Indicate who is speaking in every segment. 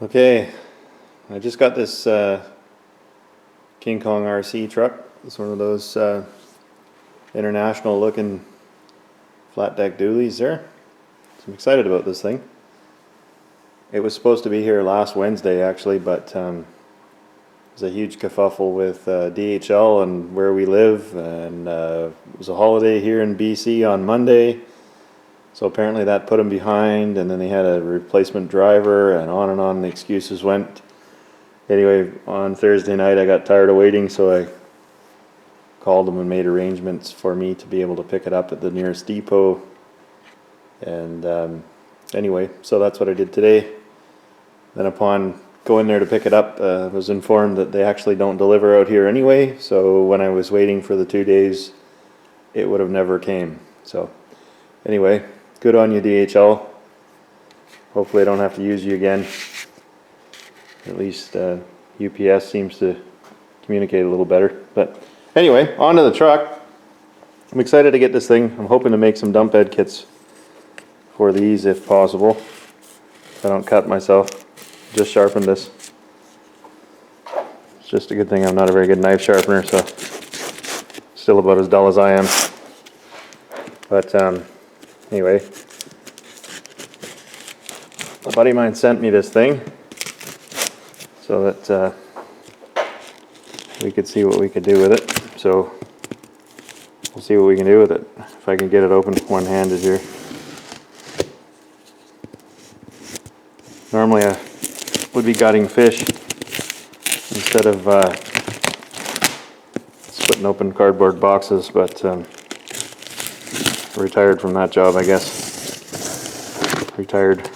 Speaker 1: Okay, I just got this King Kong RC truck. It's one of those international looking flat deck dualies there. So I'm excited about this thing. It was supposed to be here last Wednesday actually, but there's a huge kerfuffle with DHL and where we live, and it was a holiday here in BC on Monday. So apparently that put them behind, and then they had a replacement driver, and on the excuses went. Anyway, on Thursday night I got tired of waiting, so I called them and made arrangements for me to be able to pick it up at the nearest depot. And anyway, so that's what I did today. Then upon going there to pick it up, I was informed that they actually don't deliver out here anyway, so when I was waiting for the 2 days, it would have never came. So anyway, good on you, DHL. Hopefully I don't have to use you again. At least UPS seems to communicate a little better. But anyway, on to the truck. I'm excited to get this thing. I'm hoping to make some dump bed kits for these if possible. If I don't cut myself. Just sharpened this. It's just a good thing I'm not a very good knife sharpener, so still about as dull as I am. But anyway, a buddy of mine sent me this thing so that we could see what we could do with it. So we'll see what we can do with it. If I can get it open one-handed here. Normally I would be gutting fish instead of splitting open cardboard boxes, but retired from that job, I guess. Retarded,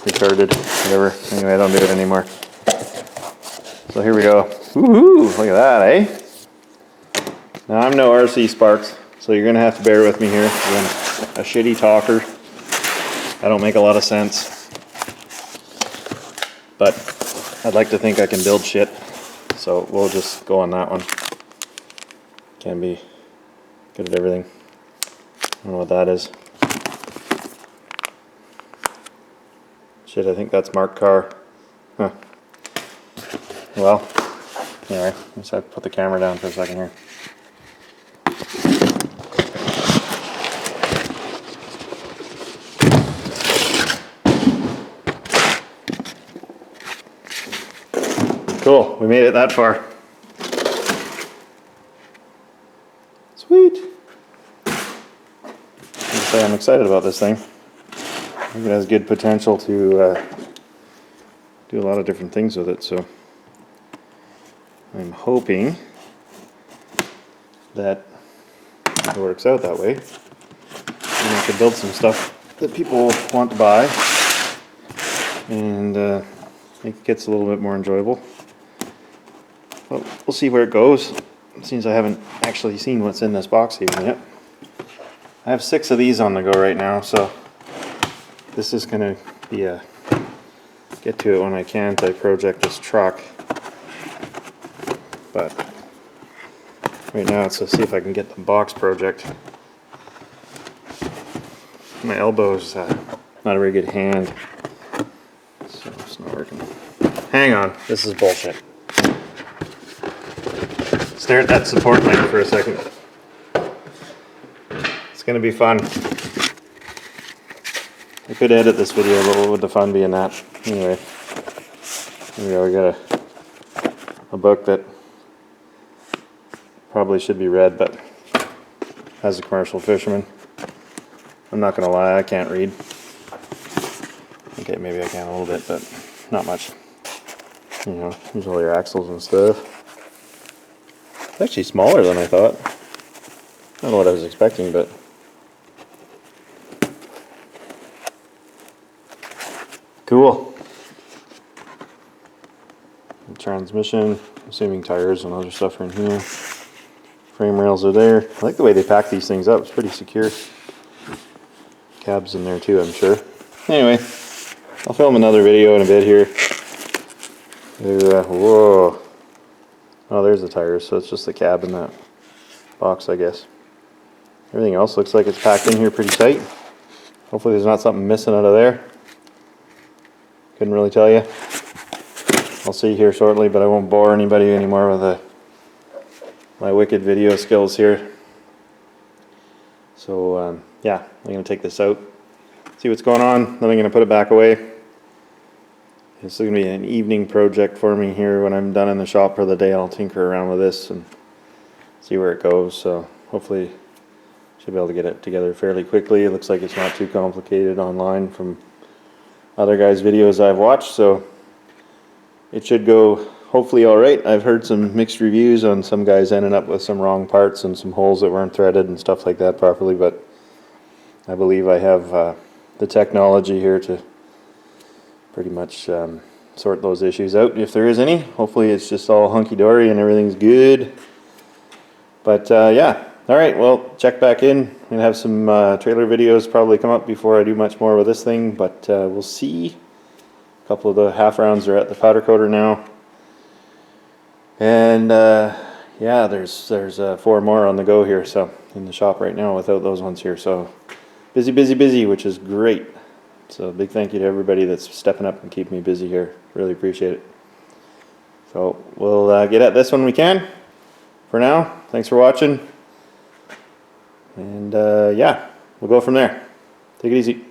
Speaker 1: whatever. Anyway, I don't do it anymore. So here we go. Woohoo! Look at that, eh? Now I'm no RC Sparks, so you're gonna have to bear with me here. I'm a shitty talker. I don't make a lot of sense, but I'd like to think I can build shit. So we'll just go on that one. Can be good at everything. I don't know what that is. Shit, I think that's Mark Carr. Huh. Well, anyway, I just have to put the camera down for a second here. Cool, we made it that far. Sweet. I'm excited about this thing. I think it has good potential to do a lot of different things with it, so I'm hoping that it works out that way. And I can build some stuff that people want to buy and make the kits a little bit more enjoyable. But we'll see where it goes. It seems I haven't actually seen what's in this box even yet. I have 6 of these on the go right now, so this is going to be a get to it when I can to project this truck. But right now it's to see if I can get the box project. My elbow's not a very good hand, so it's not working. Hang on, this is bullshit. Stare at that support link for a second. It's going to be fun. I could edit this video, but what would the fun be in that? Anyway, here we go. We got a book that probably should be read, but as a commercial fisherman, I'm not going to lie, I can't read. Okay, maybe I can a little bit, but not much. You know, here's all your axles and stuff. It's actually smaller than I thought. I don't know what I was expecting, but cool. Transmission, assuming tires and other stuff are in here. Frame rails are there. I like the way they pack these things up. It's pretty secure. Cabs in there too, I'm sure. Anyway, I'll film another video in a bit here. Whoa. Oh, there's the tires, so it's just the cab in that box, I guess. Everything else looks like it's packed in here pretty tight. Hopefully there's not something missing out of there. Couldn't really tell you. I'll see here shortly, but I won't bore anybody anymore with my wicked video skills here. So yeah, I'm going to take this out, see what's going on, then I'm going to put it back away. This is going to be an evening project for me here. When I'm done in the shop for the day, I'll tinker around with this and see where it goes. So hopefully should be able to get it together fairly quickly. It looks like it's not too complicated online from other guys' videos I've watched, so it should go hopefully alright. I've heard some mixed reviews on some guys ending up with some wrong parts and some holes that weren't threaded and stuff like that properly, but I believe I have the technology here to pretty much sort those issues out if there is any. Hopefully it's just all hunky-dory and everything's good. But yeah, alright, well, check back in. I'm going to have some trailer videos probably come up before I do much more with this thing, but we'll see. A couple of the half rounds are at the powder coater now. And yeah, there's 4 more on the go here, so in the shop right now without those ones here. So busy, busy, busy, which is great. So big thank you to everybody that's stepping up and keeping me busy here. Really appreciate it. So we'll get at this when we can. For now, thanks for watching. And yeah, we'll go from there. Take it easy.